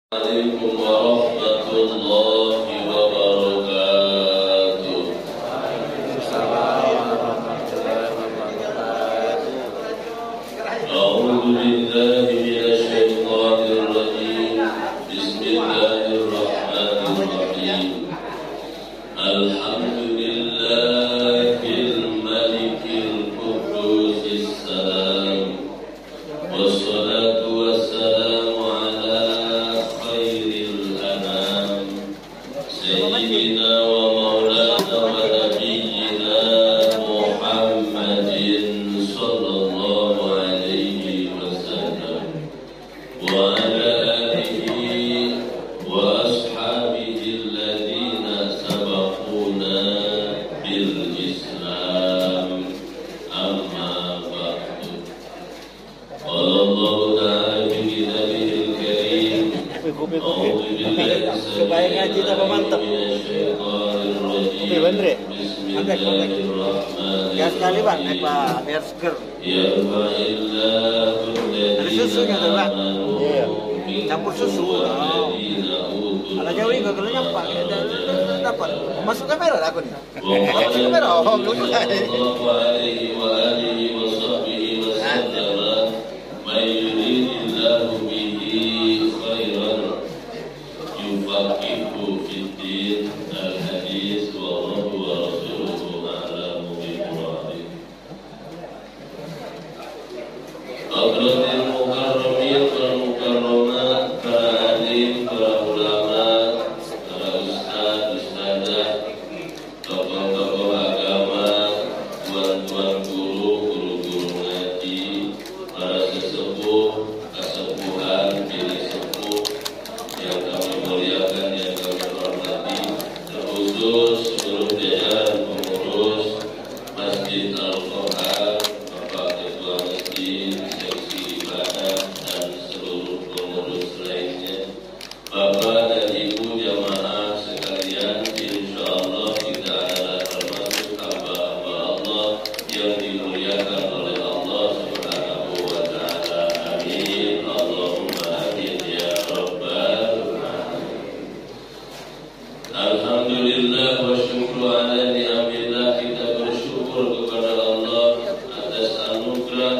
Assalamualaikum warahmatullahi wabarakatuh. A'udzu billahi minasy syaithanir rajim. Bismillahirrahmanirrahim. Alhamdulillahil malikil qudusis salam. Wassalatu wassalamu ala khairil anam sayyidina wa maulana wa nabiyyina Muhammadin sallallahu alaihi wasallam wa ala alihi wa ashabihi alladhina sabaquna bil Islam. Amma ba'du. Qala Allah ta'ala fi kitabihil karim. A'udzu billahi Supaya ngaji tambah mantap. Kopi Bandre. Angkat. Gas sekali Bang, Pak, biar seger. Ada susunya tuh Bang. Iya. Campur susu. Ada jauhi gagalnya Pak. Dapat. Masuk kamera aku nih. Masuk kamera. Oh, yufaqihu fiddin. Al-hadis wallahu wa rasuluhu a'lamu bi'awalih. Hadratil mukarramin wal mukarramat, para alim, para ulama, para ustaz, ustazah, tokoh-tokoh agama, tuan-tuan guru, guru-guru ngaji, para sesepuh, kesepuhan, bini sepuh yang kami muliakan, yang kami hormati, terkhusus seluruh jajaran pengurus Masjid Al-Quran, Bapak Ketua Masjid, Seksi Ibadah, dan seluruh pengurus lainnya, Bapak dan Ibu jamaah sekalian, insyaallah kita adalah termasuk hamba-hamba Allah yang dimuliakan oleh Allah Subhanahu wa ta'ala. Amin. Allahumma amin ya rabbal alamin. Alhamdulillah wa syukru ala ni'amillah. Kita bersyukur kepada Allah atas anugerah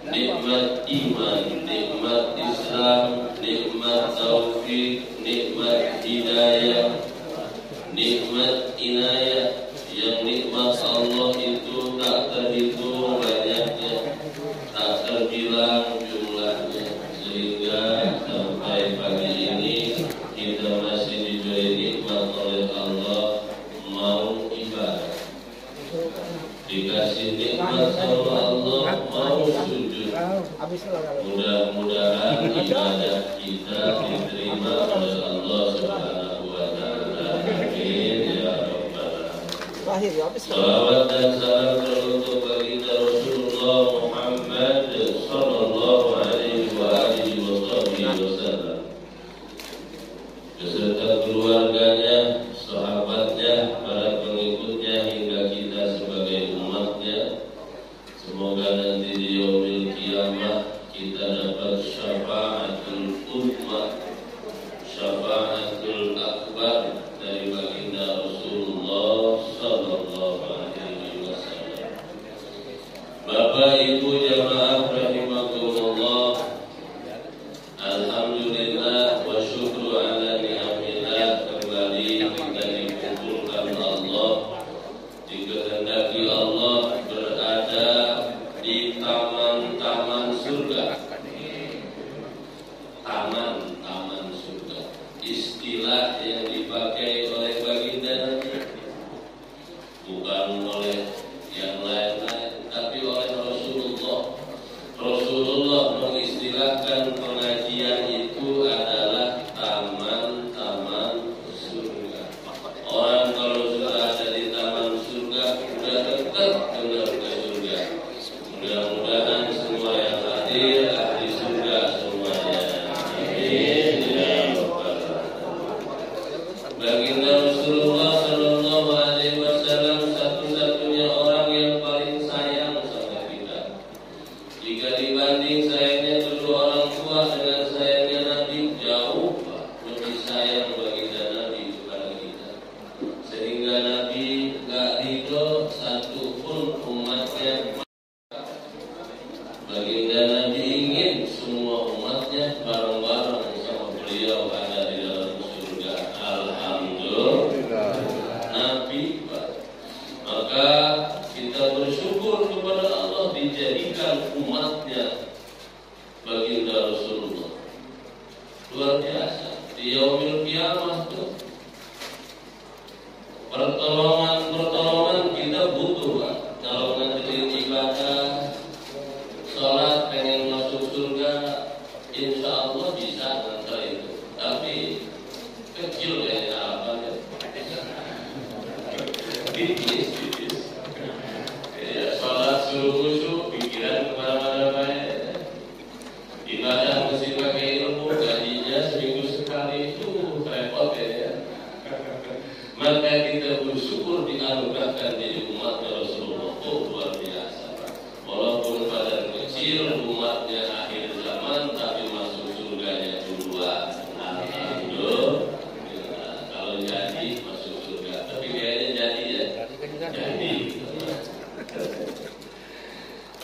nikmat iman, nikmat Islam, nikmat taufik, nikmat hidayah, nikmat inayah, yang nikmat Allah itu tak terhitung banyaknya, tak terbilang jumlahnya, sehingga sampai pagi ini kita masih diberi nikmat oleh Allah mau ibadah, dikasih nikmat sama Allah mau sujud. Mudah-mudahan ibadah kita diterima oleh Allah Subhanahu wa ta'ala. Amin ya rabbal alamin. Salawat dan salam teruntuk baginda Rasulullah Muhammad sallallahu alaihi wa alihi wasallam, beserta keluarganya, sahabatnya, para pengikutnya, hingga kita sebagai umatnya. Semoga nanti di yaumil qiyamah kita dapat syafaatul ummah, syafaatul akbar dari baginda Rasulullah sallallahu alaihi wasallam. Bapak Ibu jamaah rahimakumullah, alhamdulillah wa syukru ala ni'amillah, kembali kita dikumpulkan Allah, dikehendaki Allah berada di taman-taman surga. Taman-taman surga, istilah yang dipakai oleh baginda Nabi, bukan oleh yang lain-lain, tapi oleh Rasulullah. Rasulullah mengistilahkan pengajian itu adalah taman-taman surga. Orang kalau sudah ada di taman surga, sudah dekat dengan ke surga. Mudah-mudahan semua yang hadir ahli surga semuanya. Amin ya rabbal alamin. Baginda Rasulullah sallallahu alaihi wasallam satu-satunya orang yang paling sayang sama kita. Jika dibanding sayangnya kedua orang tua dengan sayangnya Nabi, jauh beliau ada di dalam surga. Alhamdulillah. Nabi, maka kita bersyukur kepada Allah dijadikan umatnya baginda Rasulullah. Luar biasa. Di yaumil kiamah tuh pertolongan kita butuh, Pak. Kalau nanti ibadah, sholat, pengen masuk surga, insya Allah bisa antara itu. Tapi kecil kayaknya apa ya? Tipis. Ya, sholat suruh khusyuk, pikiran kemana-mana baik. Ibadah mesti pakai ilmu, gajinya seminggu sekali itu repot ya. Maka kita bersyukur dianugerahkan jadi umat Rasulullah. Oh, luar biasa. Walaupun pada kecil umatnya akhir zaman, tapi masuk surganya duluan. Alhamdulillah. Kalau jadi masuk surga, tapi kayaknya jadi ya. Jadi.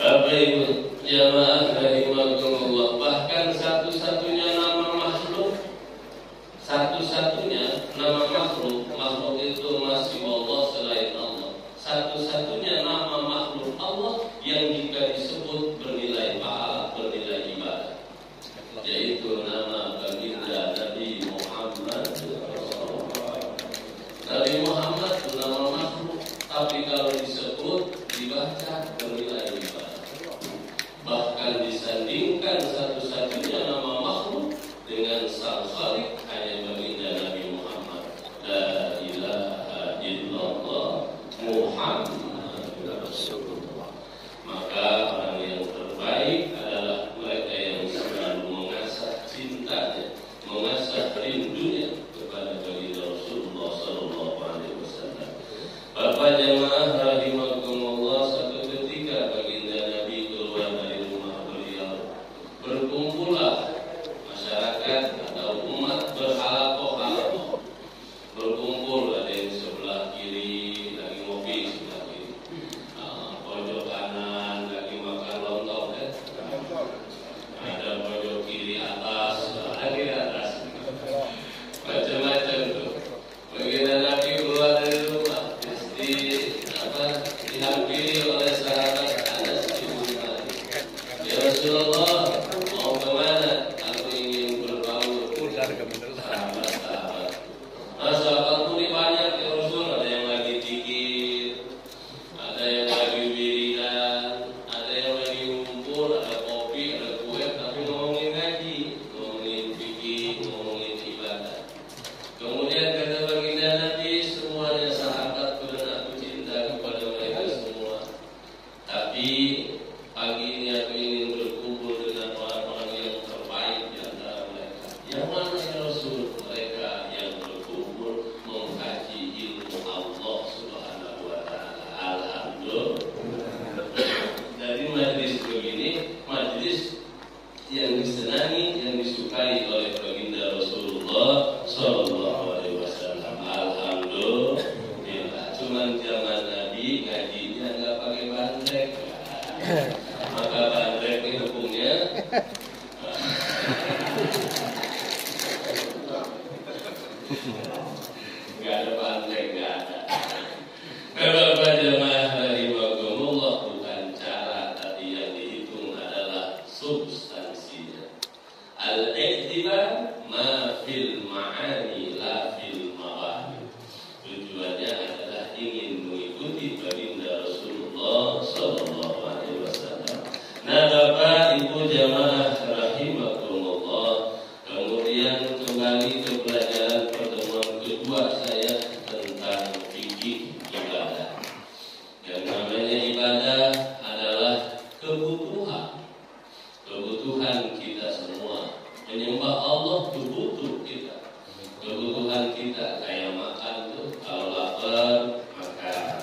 Bapak Ibu jamaah rahimakumullah, bahkan satu-satunya nama makhluk, makhluk itu masih Allah selain Allah. Satu-satunya nama makhluk Allah yang jika disebut bernilai pahala, bernilai ibadah, yaitu nama baginda Nabi Muhammad. Nabi Muhammad itu nama makhluk, tapi kalau disebut dibaca bernilai ibadah. Bahkan disandingkan satu-satunya nama makhluk dengan sang Khalik hanya baginda Nabi Muhammad. La ilaha illallah Muhammadur Rasulullah. Maka orang yang terbaik adalah mereka yang selalu mengasah cintanya, mengasah rindunya kepada baginda Rasulullah sallallahu alaihi wasallam. Bapak jemaah rahimakumullah, satu ketika baginda Nabi keluar dari rumah beliau, berkumpullah masyarakat atau umat berhalakoh-halakoh, berkumpul, ada yang sebelah kiri lagi ngopi, sebelah kiri, pojok kanan lagi makan lontong, ada pojok kiri atas, lagi atas, macam-macam tuh. Baginda Nabi keluar dari rumah, dihampiri oleh sahabat Anas bin Malik. Ya Rasulullah, mau kemana? Aku ingin berbaur. Sahabat-sahabat. Sahabatku ini banyak ya Rasul. Ada yang lagi zikir, ada yang lagi wiridan, ada yang lagi ngumpul, ada kopi, ada kue, tapi ngomongin ngaji, ngomongin fikih, ngomongin ibadah. Kemudian kata baginda Nabi, semuanya sahabatku dan aku cinta kepada mereka semua. Tapi pagi ini aku ingin berkumpul dengan orang-orang yang terbaik di antara mereka. Yang mana ya Rasul? Mereka yang berkumpul mengkaji ilmu Allah Subhanahu wa ta'ala. Alhamdulillah. Dari majlis begini, majlis yang disenangi, yang disukai oleh baginda Rasulullah sallallahu alaihi wasallam. Alhamdulillah. Cuman zaman Nabi ngajinya enggak pakai bandrek. Maka bandrek ini hukumnya enggak ada bandrek, enggak ada. Bapak jemaah rahimakumullah, bukan cara, tapi yang dihitung adalah substansinya. Al-i'tibar ma fil ma'ani la fil mawani. Tujuannya adalah ingin mengikuti baginda Rasulullah sallallahu alaihi wasallam. Nah, Bapak Ibu jamaah rahimakumullah, kemudian kembali ke pelajaran pertemuan kedua saya tentang fikih ibadah. Yang namanya ibadah adalah kebutuhan kita semua. Menyembah Allah itu butuh kita. Kebutuhan kita kayak makan tuh, kalau lapar makan,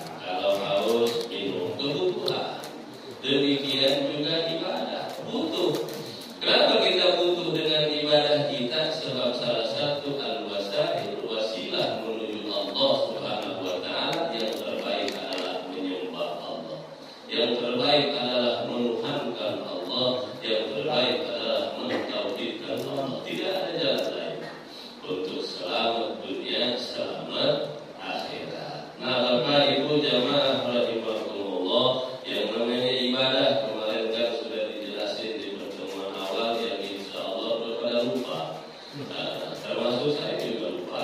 Termasuk saya juga lupa.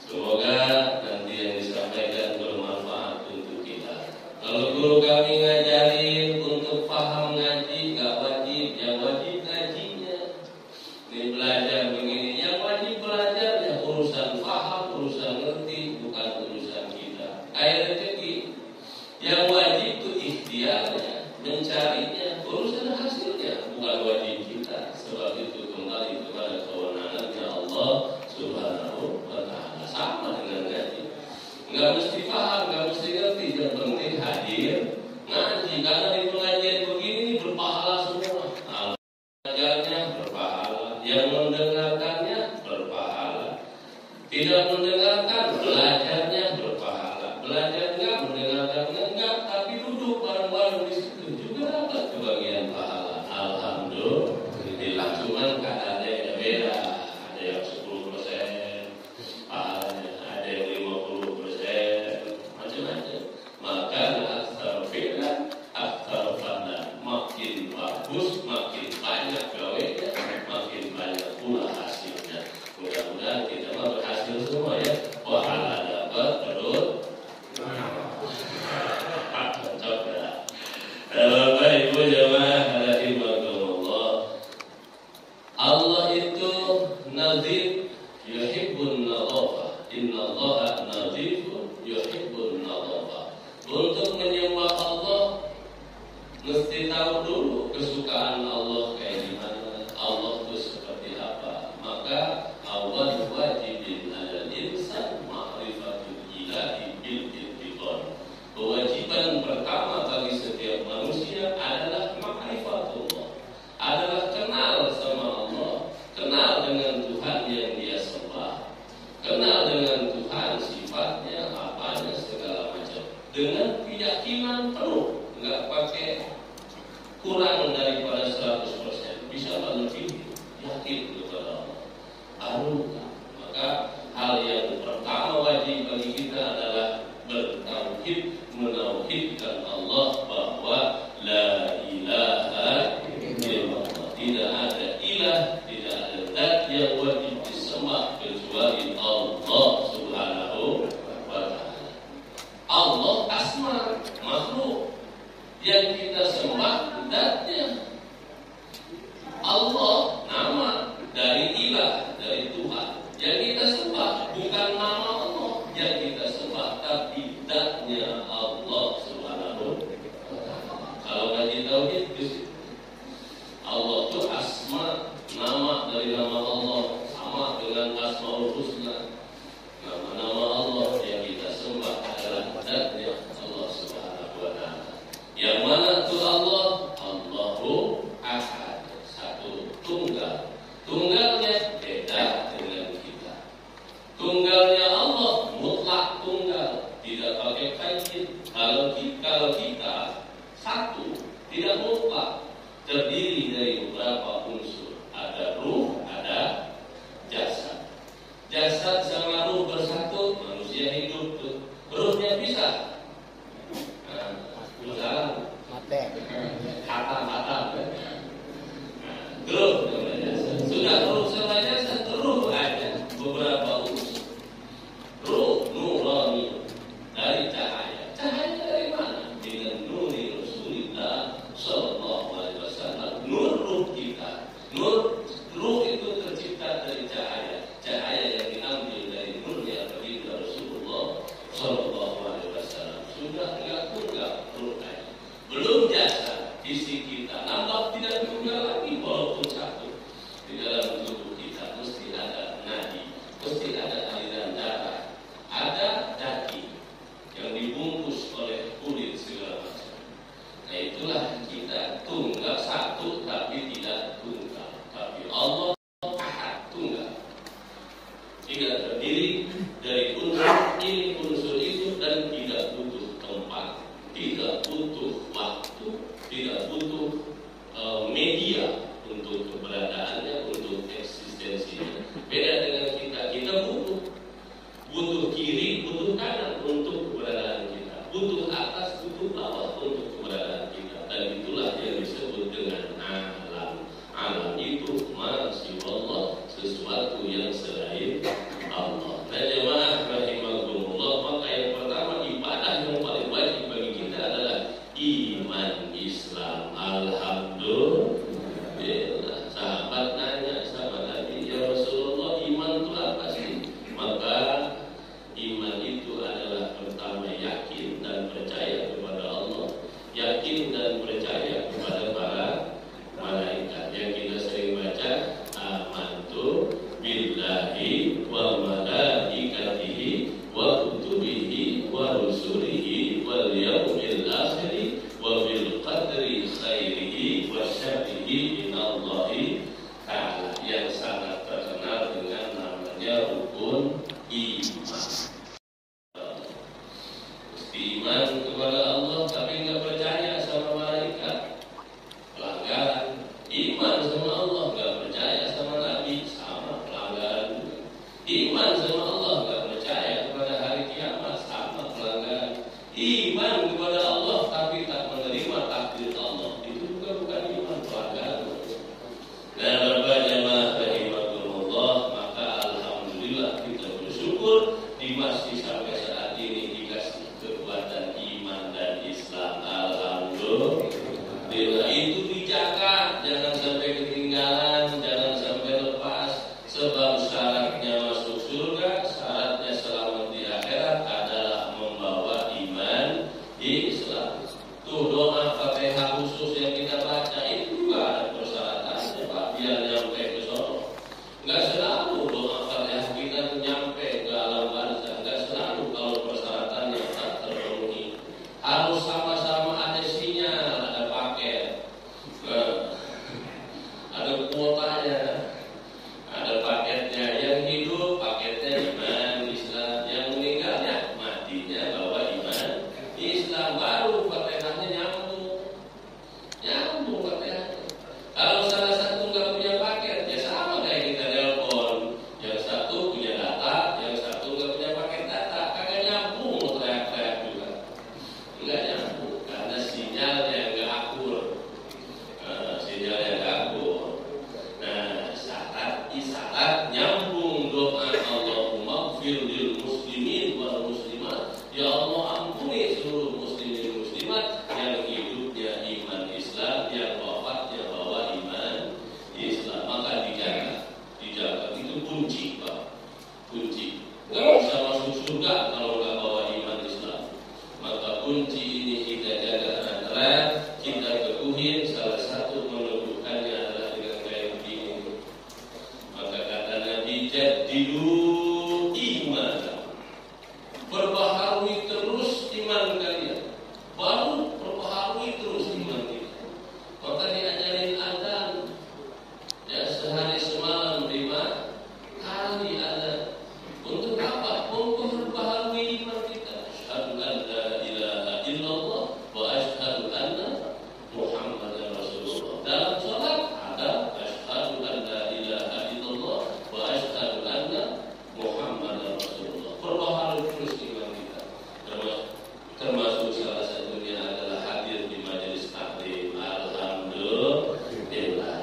Semoga nanti yang disampaikan bermanfaat untuk kita. Kalau guru kami ngajarin untuk paham ngaji, gak wajib. Yang wajib ngajinya. Ini belajar begini. Yang wajib belajar ya urusan paham, urusan ngerti, bukan urusan kita. Kayak rezeki. Yang wajib itu ikhtiarnya, mencarinya, urusan hasilnya, bukan wajib kita. Sebab itu kembali kepada kewenangannya Allah Subhanahu wa Ta'ala. Sama dengan ngaji. Nggak mesti paham, nggak mesti ngerti, yang penting hadir ngaji. Karena di pengajian begini berpahala semua. Belajarnya berpahala, yang mendengarkannya berpahala. Tidak mendengarkan, belajarnya berpahala. Belajarnya, mendengarkannya enggak, tapi duduk bareng-bareng di situ juga dapat kebagian pahala. Alhamdulillah. Cuman keadaannya beda. Ada yang 10% pahalanya, ada yang 50%, macam-macam. Maka aksar beda, aksar fadla. Makin bagus, makin banyak gawainya, makin banyak pula hasilnya. Mudah-mudahan kita berhasil semua ya. Pahala dapat terus. Bapak Ibu jamaah rahimakumullah. Allah itu nazif yuhibbun nadhafah. Innallaha nazifun yuhibbun nadhafah. Untuk menyembah Allah mesti tahu dulu kesukaan Allah kayak gimana, Allah itu seperti apa. Maka awal wajibin alal insan ma'rifatul ilahi bil ittiqan. Kewajiban pertama bagi setiap manusia adalah ma'rifatullah, adalah kenal sama Allah, kenal dengan Tuhan yang dia sembah, kenal dengan Tuhan sifatnya, apanya, segala macam, dengan keyakinan penuh, nggak pakai kurang daripada 100%, bisa lebih yakin kepada Allah. Maka hal yang pertama wajib bagi kita adalah bertauhid, menauhidkan Allah bahwa la ilaha illallah, tidak ada ilah, tidak ada zat yang wajib disembah kecuali Allah Subhanahu wa Ta'ala. Allah asma, makhluk yang kita sembah zatnya. Allah nama dari ilah, dari Tuhan. Yang kita sembah bukan nama Allah yang kita sembah, tapi zatnya Allah Subhanahu wa Ta'ala. Kalau ngaji tauhid di situ. Allah itu asma, nama dari nama Allah, sama dengan Asmaul Husna. Nama-nama Allah yang kita sembah adalah zatnya Allah Subhanahu wa Ta'ala. Yang mana itu Allah? Allahu Ahad, satu, tunggal. Tunggalnya beda dengan kita. Tunggalnya Allah mutlak tunggal, tidak pakai kaid. Kalau kita satu, tidak mutlak, terdiri dari beberapa unsur. Ada ruh, ada jasad. Jasad sama ruh bersatu, manusia hidup tuh. Ruhnya bisa, saat nyambung doa Allahumma ighfir lil muslimin wal muslimat, ya Allah ampuni seluruh muslimin muslimat yang hidupnya iman Islam, yang wafatnya bawa iman Islam, maka dijaga itu kunci Pak, kunci. Nggak bisa masuk surga kalau nggak bawa iman Islam. Maka kunci ini kita jaga antara kita teguhin, salah satu meneguhkannya adalah dengan gaya begini. Maka kata Nabi, jadidu iman, perbaharui terus iman kalian, baru perbaharui terus iman kita. Maka diajarin azan, ya sehari semalam 5 kali azan. Untuk apa? Untuk memperbaharui iman kita. Asyhadu an la ilaha illallah wa asyhadu anna Muhammadar Rasulullah. Dalam salat ada asyhadu an la ilaha illallah wa asyhadu anna Muhammadar Rasulullah. Perbaharui terus iman kita. Termasuk salah satunya adalah hadir di majelis taklim. Alhamdulillah.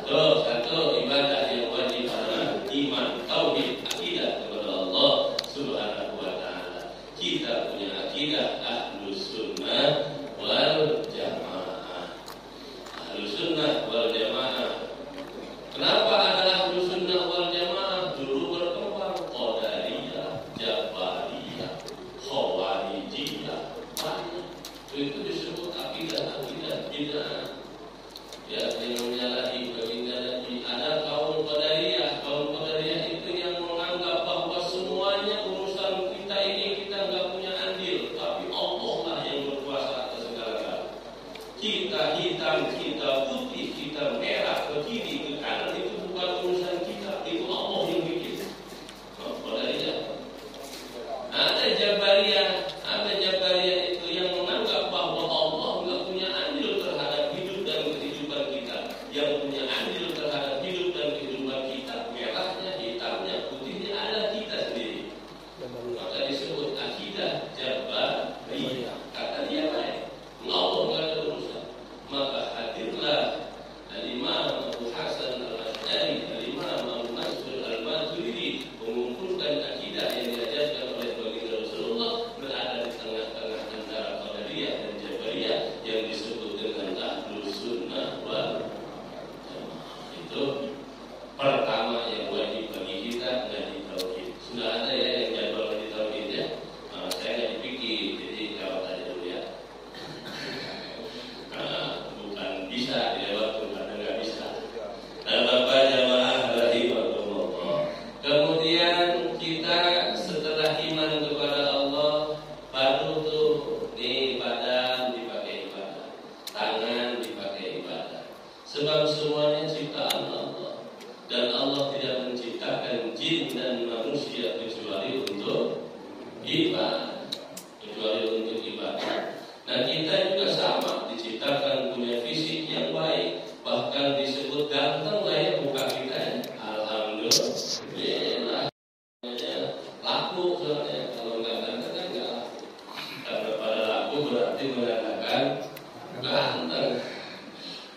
Tuh, satu ibadah yang wajib adalah iman, tauhid, akidah kepada Allah Subhanahu wa taala. Kita punya akidah Ahlus Sunnah wal Jamaah. Ahlus Sunnah wal Jamaah. Kenapa ada Ahlus Sunnah wal Jamaah? Dulu berkembang Qadariyah, Jabariyah, Khawarijiyah. Banyak. Itu disebut akidah bid'ah. Ya, yang menyalahi baginda Nabi. Ada kaum Qadariyah. Kaum Qadariyah itu yang menganggap bahwa semuanya urusan kita ini kita nggak punya andil, tapi Allah lah yang berkuasa atas segala-galanya. Kita hitam, kita putih, kita merah, ke kiri, ke kanan, itu bukan urusan kita, itu Allah yang bikin. Qadariyah. Ada Jabariyah itu yang menganggap bahwa Allah nggak punya andil terhadap hidup dan kehidupan kita. Yang punya andil terhadap hidup dan kehidupan kita, merahnya, hitamnya, putihnya adalah kita sendiri. Maka disebut akidah Jabariyah. Kata dia baik, Allah nggak ada urusan. Maka hadirlah Al-Imam Abu Hasan Al-Asy'ari, Al-Imam Abu Mansur Al-Maturidi, mengumpulkan akidah yang diajarkan oleh baginda Rasulullah, berada di tengah-tengah antara Qadariyah dan Jabariyah yang disebut dengan Ahlus Sunnah wal Jamaah. Itu pertama yang wajib bagi kita ngaji tauhid. Sudah ada ya yang jadwal ngaji tauhid ya? Saya nggak dipikir, jadi jawab aja dulu ya. Bukan bisa dilewat, bukan nggak bisa. Bapak jamaah rahimahumullah. Kemudian kita setelah iman kepada Allah, baru tuh nih badan dipakai ibadah, tangan dipakai ibadah. Sebab semuanya ciptaan Allah, dan Allah tidak menciptakan jin dan manusia kecuali untuk ibadah, Nah kita juga sama, diciptakan punya fisik yang baik, bahkan disebut ganteng lah ya muka kita ya. Alhamdulillah. Laku soalnya, kalau nggak ganteng kan nggak laku. Karena pada laku berarti mengatakan ganteng.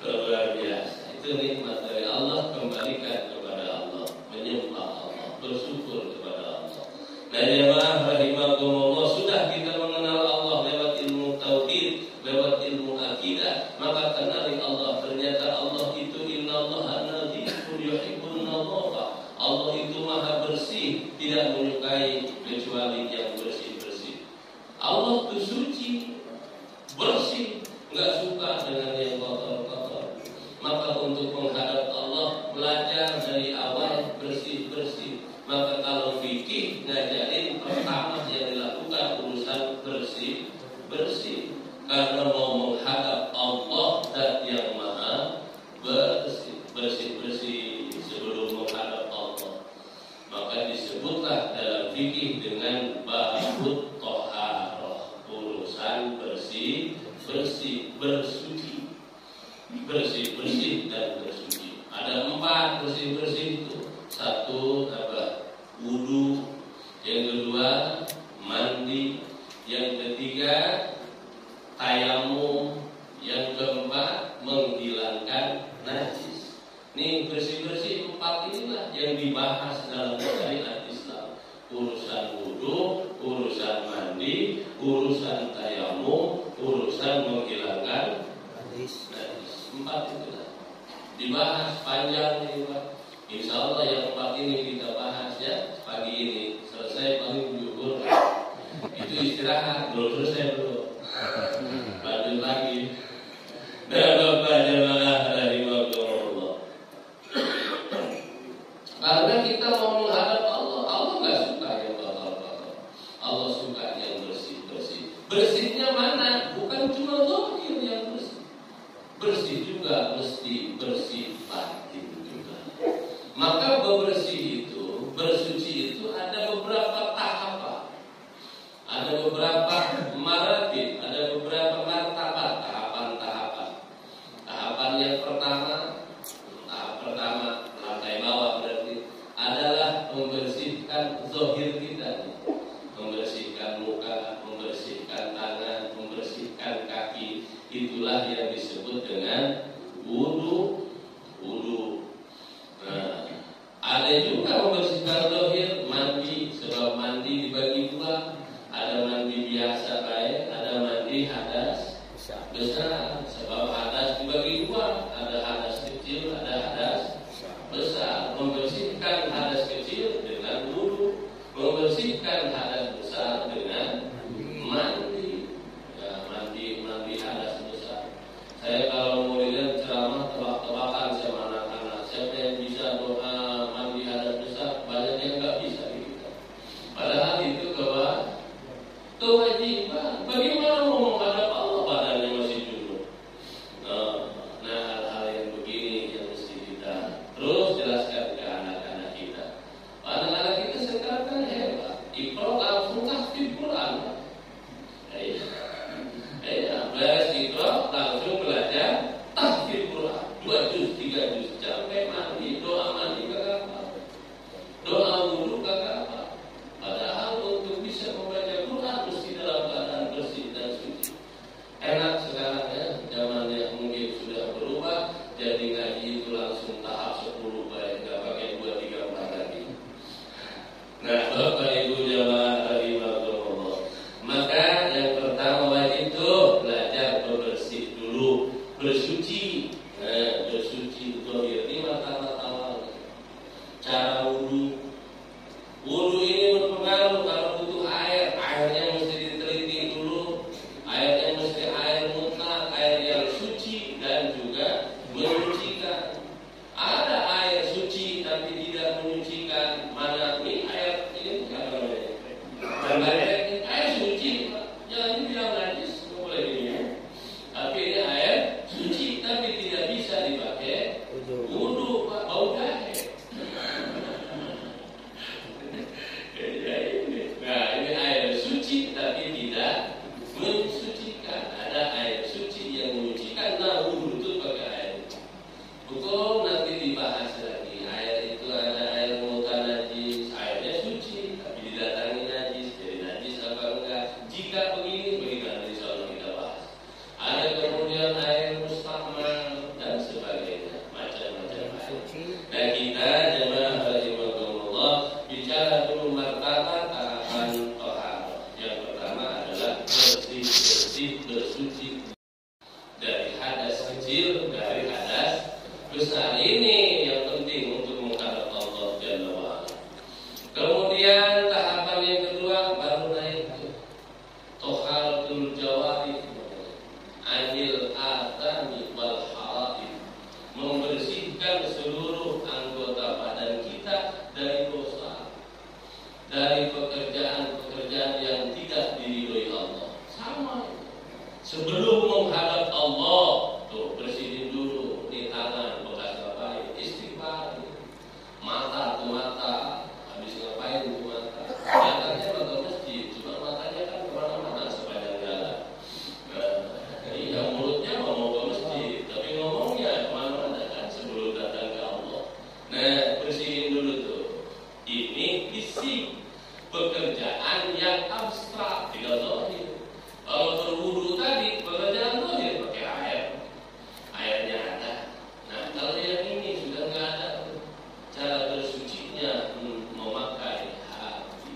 Luar biasa. Itu nikmat dari Allah, kembalikan kepada Allah, menyembah Allah, bersyukur kepada Allah. Nah jemaah rahimakumullah, sudah kita mengenal Allah lewat ilmu tauhid, lewat ilmu akidah, maka kenali Allah. Ternyata Allah itu innallaha nadzifun yuhibbun nadzafa. Allah itu maha bersih, tidak menyukai kecuali yang bersih-bersih. Allah itu suci, bersih, nggak suka dengan yang kotor-kotor. Maka untuk menghadap Allah, belajar dari awal bersih-bersih. Maka kalau fikih ngajarin pertama yang dilakukan urusan bersih-bersih. Karena mau menghadap Allah dan yang maha bersih-bersih sebelum menghadap Allah. Maka disebutlah dalam fikih dengan babut toharoh, urusan bersih-bersih, bersuci. Bersih-bersih dan bersuci. Ada 4 bersih-bersih itu. 1 apa? Wudu. Yang kedua mandi. Yang ketiga tayamum. Yang keempat menghilangkan najis. Nih bersih-bersih 4 inilah yang dibahas dalam dibahas panjang nih Pak. Insya Allah yang 4 ini kita bahas ya pagi ini. Selesai paling jujur. Itu istirahat, belum selesai belum. Lanjut lagi. Dan Bapak jemaah rahimahullah. Karena kita mau menghadap Allah, Allah nggak suka yang kotor-kotor. Allah suka yang bersih-bersih. Bersihnya mana? Bukan cuma zahir yang bersih. Bersih juga mesti bersih batin juga. Maka bersih itu, bersuci itu ada beberapa tahapan. Ada beberapa maratib, ada beberapa martabat, tahapan-tahapan. Tahapan yang pertama, tahap pertama, lantai bawah berarti adalah membersihkan zahir kita, membersihkan muka, membersihkan tangan, membersihkan kaki. Itulah yang disebut dengan wudu. Nah, ada juga membersihkan zahir, mandi, sebab mandi dibagi dua. Ada mandi biasa baik, ada mandi hadas besar. Sebab hadas dibagi dua, ada hadas kecil, ada hadas besar. Membersihkan hadas kecil dengan wudu, membersihkan hadas besar dengan mandi. Ya, mandi hadas besar. Saya kalau mau lihat ceramah tebak-tebakan sama anak-anak, siapa yang bisa doa mandi hadas besar, banyak yang nggak bisa gitu. Padahal itu kewajiban. Bagaimana mau menghadap Allah badannya masih junub? Nah, hal-hal yang begini yang mesti kita terus jelaskan ke anak-anak kita. Anak-anak kita sekarang kan hebat. Iqra langsung tahfidz Quran. Beres Iqra langsung belajar tahfidz Quran. 2 juz, 3 juz, sampai mandi, doa mandi kagak apa. Doa wudu kagak apa. Padahal untuk bisa membaca Quran mesti dalam keadaan bersih dan suci. Enak sekarang ya, zaman yang mungkin sudah berubah, jadi ngaji itu langsung tahap 10 baik, nggak pakai 2, 3, 4 lagi. Nah, Bapak Ibu jamaah rahimahullah. Maka yang pertama wajib itu belajar bersih dulu, bersuci. Nah, bersuci zahir ini mata-mata awal. Cara wudu. Wudu ini berpengaruh kalau butuh air, airnya mesti diteliti dulu. Airnya mesti air mutlak, air yang suci dan juga menyucikan. Ada air suci tapi tidak menyucikan. Mana ini air ini apa namanya? Air suci, jangan dibilang najis, boleh diminum. Tapi ini air suci tapi tidak bisa dipakai wudu, Pak, bau jahe. Nah, ini air suci tapi tidak mensucikan. Ada air suci yang menyucikan. Nah, wudu itu pakai air. Betul, nanti dibahas lagi. Air itu ada air muka najis, airnya suci tapi didatangi najis. Jadi najis apa enggak? Jika begini nanti soal kita bahas. Ada kemudian air mustamal dan sebagainya, macam-macam air. Dan kita jemaah rahimahullah bicara dulu martabat tahapan taharah. Yang pertama adalah bersih, bersuci dari hadas kecil, dari hadas besar. Ini yang penting untuk menghadap Allah Jalla wa'ala. Kemudian tahapan yang kedua baru naik toharatul jawarih anil athami wal haraim, membersihkan seluruh anggota badan kita dari dosa, dari pekerjaan-pekerjaan yang tidak diridhoi Allah. Sama sebelum menghadap Allah, tuh bersihin dulu di tangan bekas ngapain, istighfar. Mata tuh mata, habis ngapain tuh mata, matanya ke masjid, cuma matanya kan kemana-mana sepanjang jalan. Iya, mulutnya mau ke masjid, tapi ngomongnya kemana-mana kan sebelum datang ke Allah. Nah, bersihin dulu tuh. Ini isi pekerjaan yang abstrak, tidak zahir. Kalau berwudu tadi, pekerjaan zahir pakai air. Airnya ada. Nah, kalau yang ini sudah nggak ada, cara bersucinya memakai hati.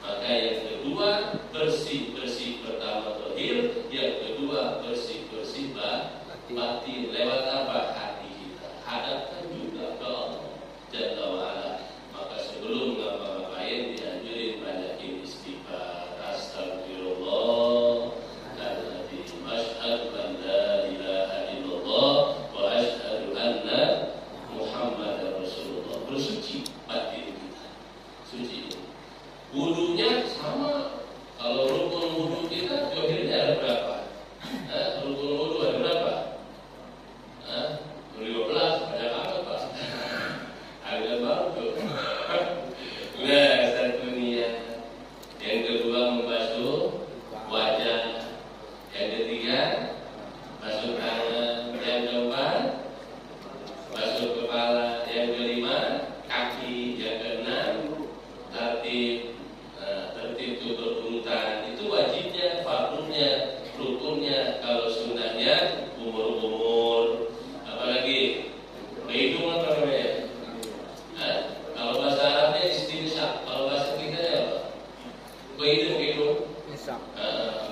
Maka yang kedua bersih pertama zahir, yang kedua bersih batin. Lewat apa? Hati kita.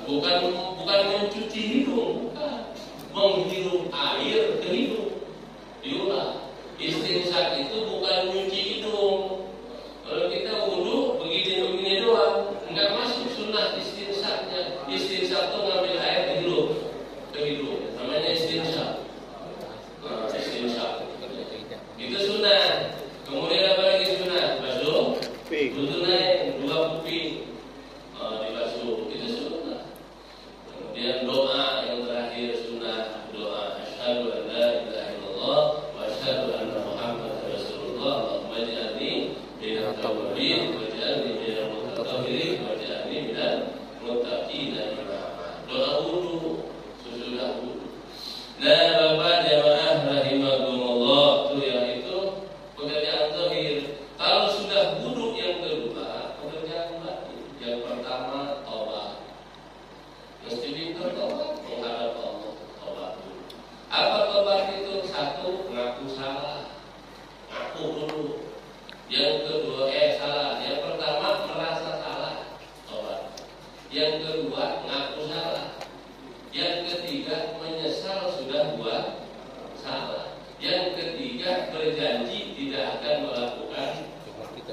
bukan mencuci hidung, bukan. Menghirup air ke hidung. Diulang. Istinsyak itu bukan mencuci hidung. Kalau kita wudu begini doang, enggak masuk sunnah istinsyaknya. Istinsyak itu ngambil air ke hidung. Namanya istinsyak. Istinsyak. Itu sunnah. Kemudian apa lagi sunnah? Basuh. Naik 2 kuping. Dibasuh. Itu sunnah. Kemudian doa yang terakhir sunnah, doa asyhadu an la ilaha illallah wa asyhadu anna Muhammadar Rasulullah. Allahumma ij'alni minat tawwabin waj'alni minal mutatahhirin waj'alni minal muttaqina imama. Doa wudu, sesudah wudu. Nah, Bapak jamaah rahimakumullah, itu yaitu pekerjaan zahir. Kalau sudah wudu yang kedua, pekerjaan batin. Yang pertama taubat. Mesti pintar taubat, menghadap Allah, taubat dulu. Apa taubat itu? 1, ngaku salah. Ngaku dulu. Yang kedua, salah. Yang pertama merasa salah, taubat. Yang kedua, ngaku salah. Yang ketiga, menyesal sudah buat salah. Yang ketiga, berjanji tidak akan melakukan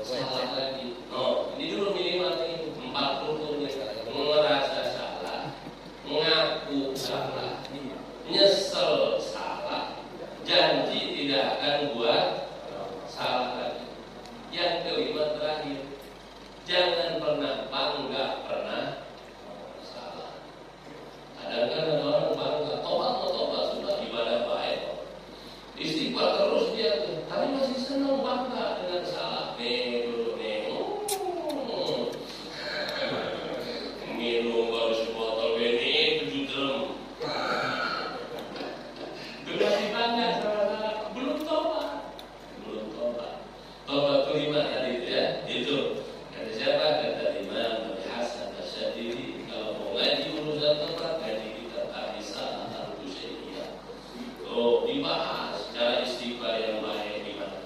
salah lagi. Ini dulu minimal ini 4 rukunnya. Merasa salah, mengaku salah, nyesel salah, janji tidak akan buat salah lagi. Yang kelima terakhir, jangan pernah bangga pernah salah. Kadang-kadang ada orang bangga, tobat sudah ibadah baik, istighfar terus dia tuh, tapi masih senang bangga dengan salah. Minum baru sebotol ini 7 drum. Masih bangga salah, belum tobat. Tobat kelima tadi ya, itu. Kata siapa? Kata Imam Hasan Asy'adili, kalau mau ngaji urusan tobat, ngaji kita Arisah Al-Husainiyah. Dibahas cara istighfar yang baik gimana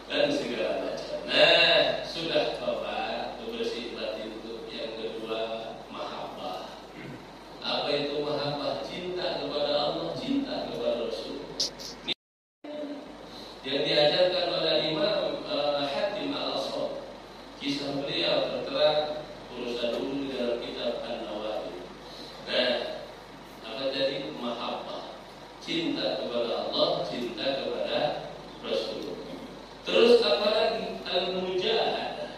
dan segala macam. Nah, sudah tobat, bersih batin itu. Yang kedua, mahabbah. Apa itu mahabbah? Cinta kepada Allah, cinta kepada Rasul. Yang diajarkan oleh Imam Hatim Al-Aswad. Kisah beliau tertera urusan dulu di dalam kitab An-Nawawi. Nah, apa tadi? Mahabbah. Cinta kepada Allah, cinta kepada Rasul. Terus apa lagi? Al-mujahadah.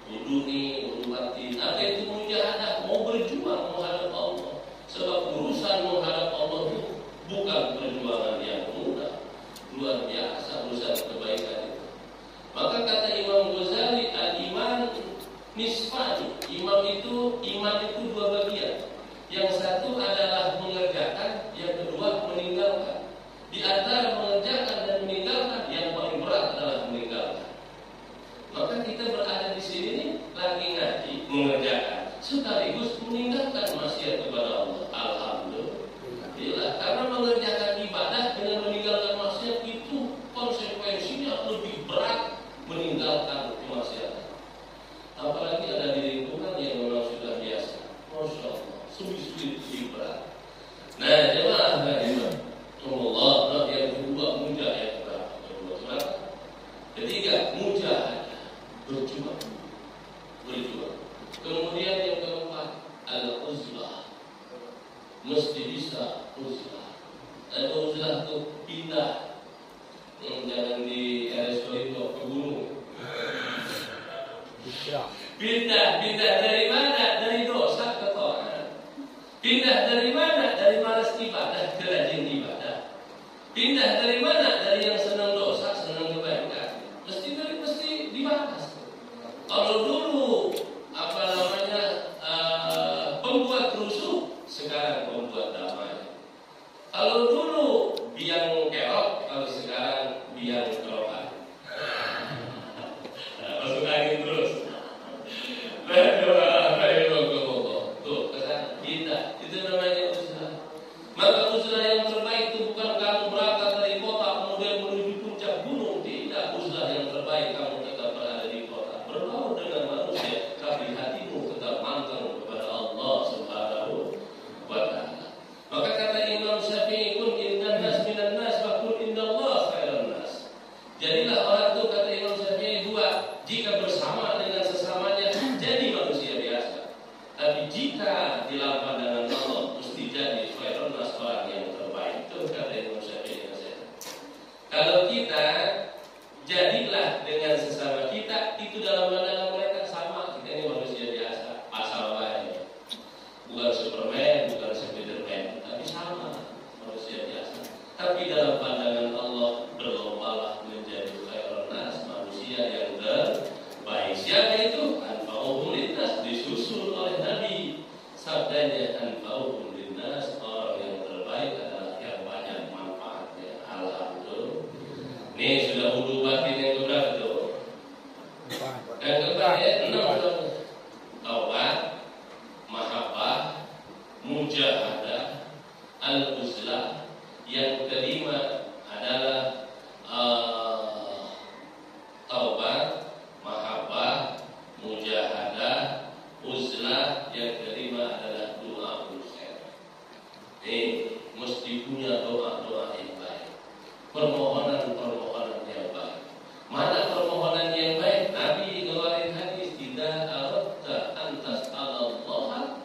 Wudu batin. Apa itu mujahadah? Mau berjuang menghadap Allah. Sebab urusan menghadap Allah itu bukan perjuangan yang mudah. Luar biasa urusan kebaikan itu. Maka kata Imam Ghazali, al-iman nisfani. Iman itu 2 bagian. Yang satu adalah mengerjakan, yang kedua meninggalkan. Di antara mengerjakan dan meninggalkan, yang paling berat adalah meninggalkan. Maka kita berada di sini nih, lagi ngaji, mengerjakan, sekaligus meninggalkan maksiat kepada Allah. Alhamdulillah. Karena mengerjakan ibadah dengan meninggalkan maksiat itu konsekuensinya lebih berat meninggalkan kemaksiatan. Apalagi ada di lingkungan yang memang sudah biasa. Masya Allah, sulit lebih berat. Nah, jemaah Allah, yang kedua mujahadah. Ketiga, mujahadah, berjuang. Kemudian yang keempat, al-uzlah. Mesti bisa uzlah. Dan uzlah itu pindah. Jangan di RSO itu ke gunung. Pindah dari mana? Dari dosa ke taat. Pindah dari mana? Dari malas ibadah ke rajin ibadah. Pindah dari mana? Dari yang senang dosa, senang kebaikan. Mesti dibahas. Kalau dulu pembuat rusuh, sekarang pembuat damai. Kalau dulu biang kerok, kalau sekarang biang kerokan. Masuk angin terus. Tuh, kesana, kita. Itu namanya usaha. Maka usaha yang terbaik itu bukan kamu berangkat dari kota kemudian menuju puncak gunung. Tidak, usaha yang terbaik kamu tetap berada di kota, berbaur dengan sabdanya anfa'uhum linnas, orang yang terbaik adalah yang banyak manfaatnya. Alhamdulillah. Ini sudah wudu batin yang keberapa tuh? Yang keberapa ya? 6. Taubat, mahabbah, mujahadah, al-uzlah. Yang kelima adalah taubat, mahabbah, mujahadah, uzlah. Yang kelima adalah doa khusyuk. Mesti punya doa-doa yang baik, permohonan-permohonan yang baik. Mana permohonan yang baik? Nabi ngeluarin hadis, tidak aradta antas Allah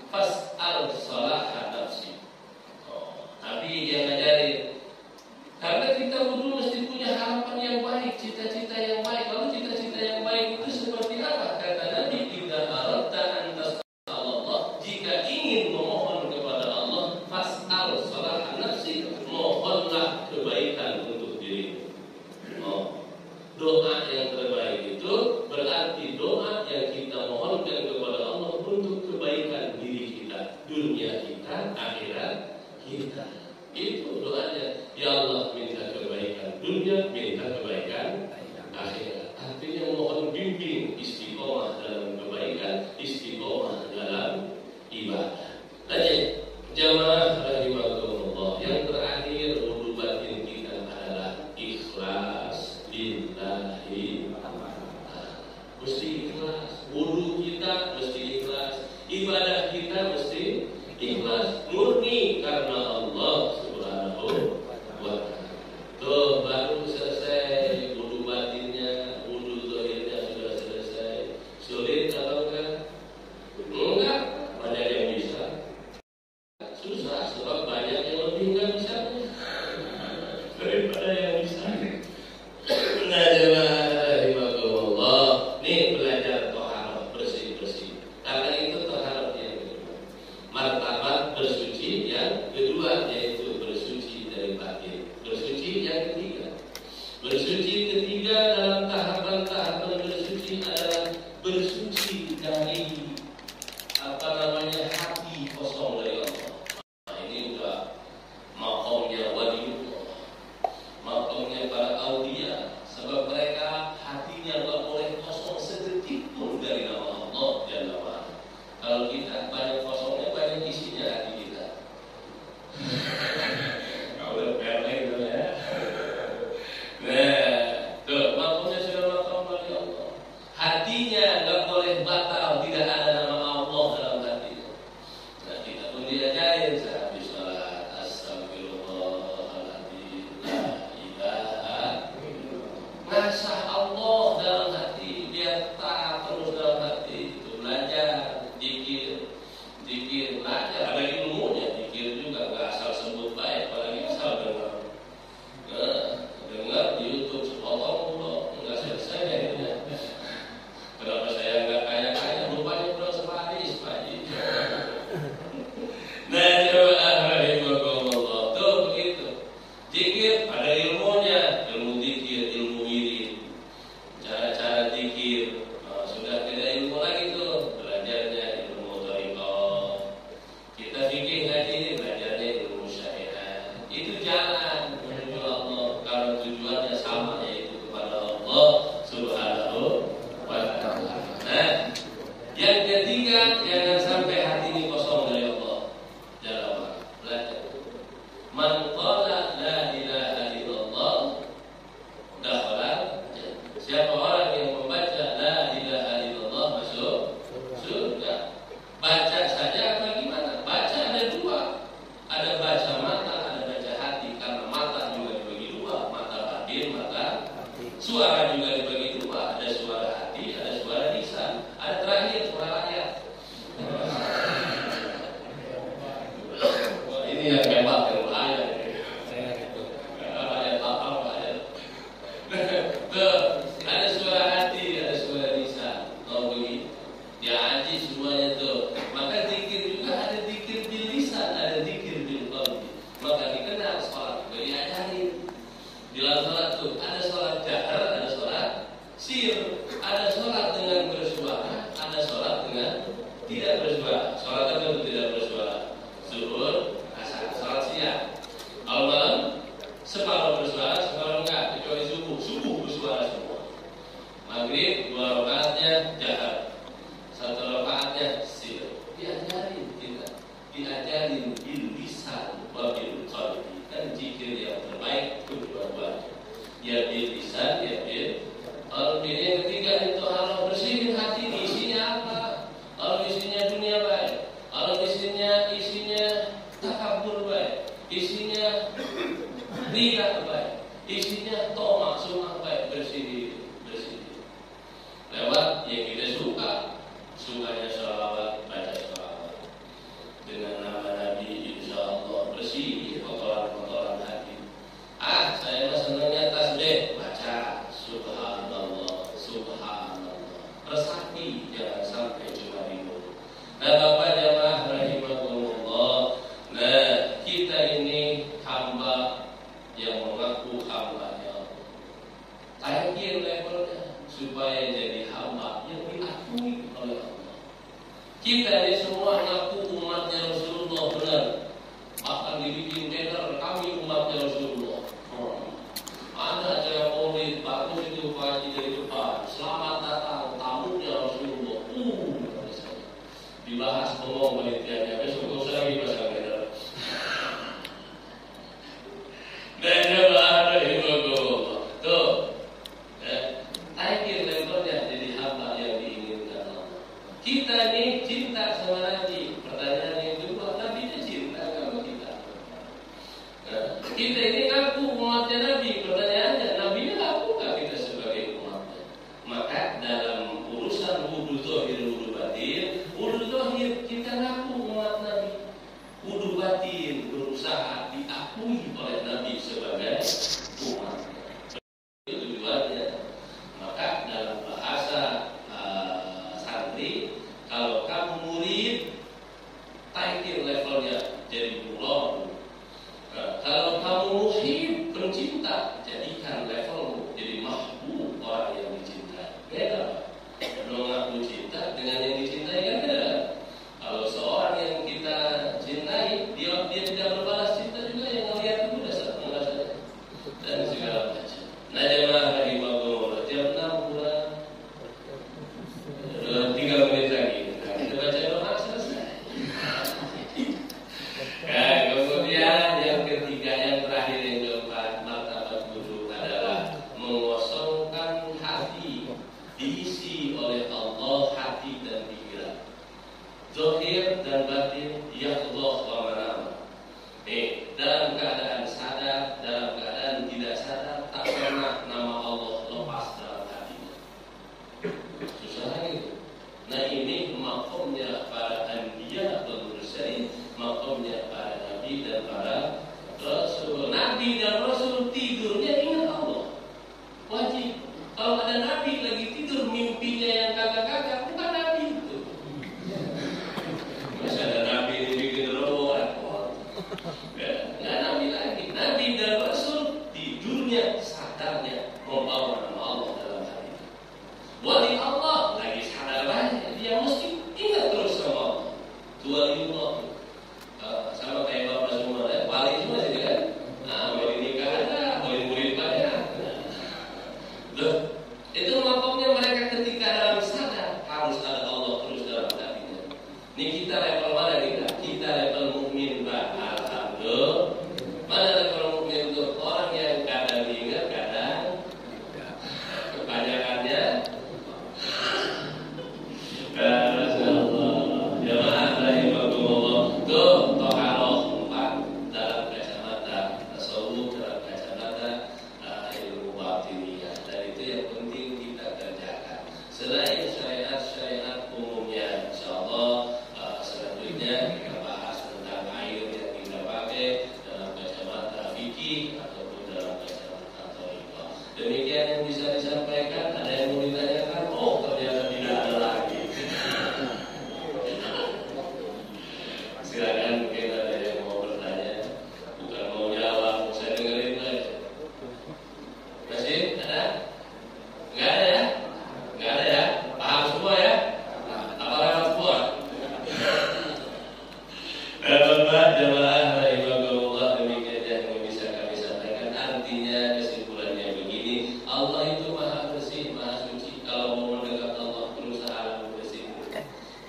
fas'al salaha nafsi. Nabi yang ngajarin, karena kita wudu mesti punya harapan yang baik, cita-cita yang baik. Lalu cita-cita yang baik itu seperti apa? Kata Nabi, tidak aradta antas Allah, jika ingin memohon kepada Allah, fas'al salaha nafsi, mohonlah kebaikan untuk dirimu. Doa yang terbaik itu berarti doa yang kita mohonkan kepada Allah untuk kebaikan diri kita, dunia kita, akhirat kita. Itu doanya. Ya Allah, minta kebaikan dunia, minta kebaikan akhirat. Artinya mohon bimbing istiqomah dalam kebaikan, istiqomah dalam ibadah. Lanjut, jamaah rahimahullah. Yang terakhir, wudu batin kita adalah ikhlas lillahi. Mesti ikhlas. Wudu kita mesti ikhlas. Ibadah kita mesti ikhlas, murni karena Allah Subhanahu wa ta'ala. Tuh, baru selesai wudu batinnya, wudu zahirnya sudah selesai. Sulit atau enggak? Enggak, banyak yang bisa. Susah, sebab banyak yang lebih enggak bisa daripada yang bisa. Nah, jemaah, nih belajar toharoh, bersih-bersih. Karena itu toharoh yang kedua. Martabat bersuci yang kedua, yaitu bersuci dari batin. Bersuci yang ketiga. Bersuci ketiga dalam tahapan-tahapan bersuci adalah bersuci dari hati kosong dari Allah. Nah, ini udah maqamnya waliullah, maqamnya para aulia. Sebab mereka hatinya gak boleh kosong sedetik pun dari nama Allah Jalla wa'ala. Kalau kita banyak kosongnya, banyak isinya hati kita. Kalau pele gitu ya. Nah, tuh maqamnya sudah maqam dari Allah. Hatinya gak boleh batal, tidak ada nama Allah dalam hatinya. Nah, kita pun diajarin sehabis salat, astagfirullahaladzim, la ilaha. Ngasah Allah dalam hati, biar taat terus dalam hati. Itu belajar, zikir, belajar. Ada ilmunya, zikir juga nggak asal sebut baik, apalagi asal dengar. Dengar di YouTube sepotong nggak selesai ya. Kenapa saya nggak kaya-kaya? Rupanya belum separis, Pak Haji. Nah, coba rahimahullah. Tuh begitu. Zikir ada ilmunya, ilmu zikir, ilmu wirid, cara-cara zikir. Sudah tidak ilmu lagi tuh, belajarnya ilmu thariqah. Kita fikih lagi, belajarnya ilmu syariat. Itu jalan menuju Allah kalau tujuannya sama, yaitu kepada Allah Subhanahu wa ta'ala. Nah, yang ketiga, jangan sampai hati ini kosong dari Allah Jalla wa'ala. Belajar. Man qala la ilaha illallah dakhala. Siapa orang yang membaca la ilaha illallah masuk surga. Baca saja apa gimana? Baca ada dua. Ada baca mata, ada baca hati. Karena mata juga dibagi dua, mata batin, mata suara juga dibagi dua. Ada suara hati, ada suara lisan, ada terakhir suara rakyat. Ini yang hebat yang bahaya. Rakyat apa bahaya? Tuh, ada suara hati, ada suara lisan. Kalau begitu, dia haji semuanya tuh. Maka zikir juga ada zikir bil lisan, ada zikir bil qalbi. Maka dikenal sholat juga diajarin. Di dalam sholat tuh ada sholat jahar, ada sholat sir, ada sholat dengan bersuara, ada sholat dengan tidak bersuara. Sholat sholat itu tidak bersuara. Zuhur, asar, sholat siang. Kalau malam separuh bersuara, separuh enggak, kecuali subuh. Subuh bersuara semua. Maghrib 2 rakaatnya jahar, 1 rakaatnya sir. Diajarin kita, diajarin bil lisan wa bil qalbi. Kan zikir yang terbaik kedua-duanya. Ya bil lisan, ya bil qalbi. Yang ketiga itu harus bersihin hati. Isinya apa? Kalau isinya dunia baik, kalau isinya takabur baik, isinya riya baik, isinya tomak sumah baik, bersih. Lewat yang kita sukanya sholawat, baca sholawat dengan nama Nabi, insya Allah bersih kotoran-kotoran hati. Saya mah senangnya tasbih, baca subhanallah, subhanallah. Resapi, jangan sampai cuma ribut. Nah, Bapak jamaah rahimahumullah, nah kita ini hamba yang mengaku hambanya Allah. Taikin levelnya supaya jadi hamba yang diakui oleh Allah. Kita ini semua mengaku umatnya Rasulullah benar. Bahkan dibikin banner kami umatnya Rasulullah. Ada acara maulid bagus itu Pak Haji dari depan. Selamat datang tamunya Rasulullah. Dibahas ngomong penelitiannya besok saya lagi pasang banner. Dan jemaah rahimahumullah. Tuh. Akhir levelnya jadi hamba yang diinginkan Allah. Kita ini cinta sama Nabi. Pertanyaan yang kedua, Nabi itu cinta sama kita. Kita ini ngaku umatnya Nabi. Pertanyaannya, Nabi ini ngaku gak kita sebagai umatnya? Maka dalam urusan wudu zahir, wudu zahir kita ngaku umat Nabi. Wudu batin berusaha diakui oleh Nabi sebagai umatnya. Itu tujuannya. Maka dalam bahasa santri, kalau kamu murid, taikin levelnya jadi mulon. Kalau kamu muhib, pencinta, jadikan levelmu jadi mahbub, orang yang dicintai. Beda, kalau ngaku cinta dengan yang dicintai kan beda. Kalau seorang yang kita cintai, dia tidak berbalas cinta juga, yang melihat itu sudah senang saja dan segala macam. Nah, jemaah rahimahumullah, jam 6 kurang 3 menit lagi. Nah, kita baca doa selesai. Nah, kemudian yang ketiga, yang terakhir, yang keempat, martabat guru adalah mengosongkan hati, diisi oleh Allah hati dan pikiran, zahir dan batin, yaqdhah wa manam. Dalam keadaan sadar, dalam keadaan tidak sadar, tak pernah nama Allah lepas dalam hatinya. Susah itu. Nah, ini makomnya para anbiya dan mursalin, makomnya para nabi dan para rasul. Nabi dan rasul tidurnya ingat Allah, wajib. Kalau ada nabi lagi tidur, mimpinya yang kagak-kagak, bukan nabi itu. Masa ada nabi ini bikin roboh, nggak nabi lagi. Nabi dan rasul tidurnya, sadarnya membawa nama Allah dalam hati. Wali Allah lagi sadar banyak, dia mesti ingat terus sama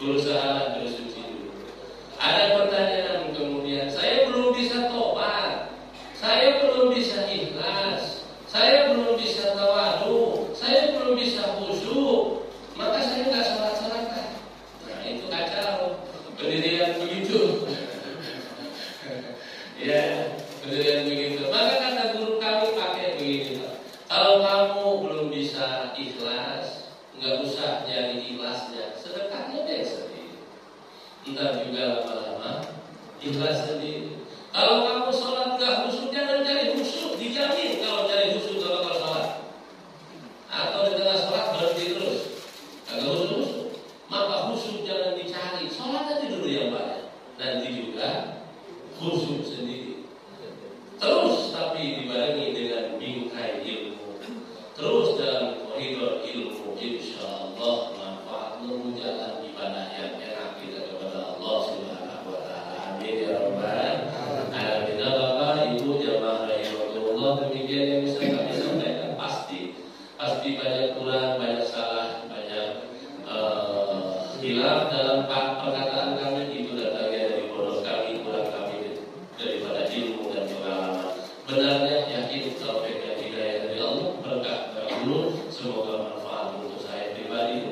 berusaha bersuci dulu. Ada pertanyaan kemudian, saya belum bisa tobat, saya belum bisa ikhlas, saya belum bisa tawadu, saya belum bisa khusyuk, maka saya nggak sholat-sholat kan? Nah itu kacau, pendirian begitu. Ya, pendirian begitu. Maka kata guru kami pakai begini, Pak. Kalau kamu belum bisa ikhlas, nggak usah nyari ikhlasnya, sedekahnya deh sendiri. Entar juga lama-lama ikhlas sendiri. Kalau kamu sholat nggak khusyuk, jangan cari khusyuk, dijamin kalau cari khusyuk nggak bakal sholat. Atau di tengah sholat berhenti terus, agak khusyuk. Maka khusyuk jangan dicari, sholat aja dulu yang banyak. Nanti juga khusyuk sendiri. Terus tapi dibarengi dengan bingkai ilmu. Terus dalam koridor ilmu, insya Allah manfaat menjalan ibadah yang enak kita kepada Allah Subhanahu wa Ta'ala. Amin ya Rabbal alamin. Bapak Ibu jamaah rahimahullah, demikian yang bisa kami sampaikan. Pasti banyak kurang, banyak salah, banyak hilaf dalam perkataan kami. Itu datangnya dari bodoh kami, kurang kami daripada ilmu dan pengalaman. Benarnya yakin taufik dan hidayah dari Allah, berkah dari Allah. Semoga manfaat untuk saya pribadi.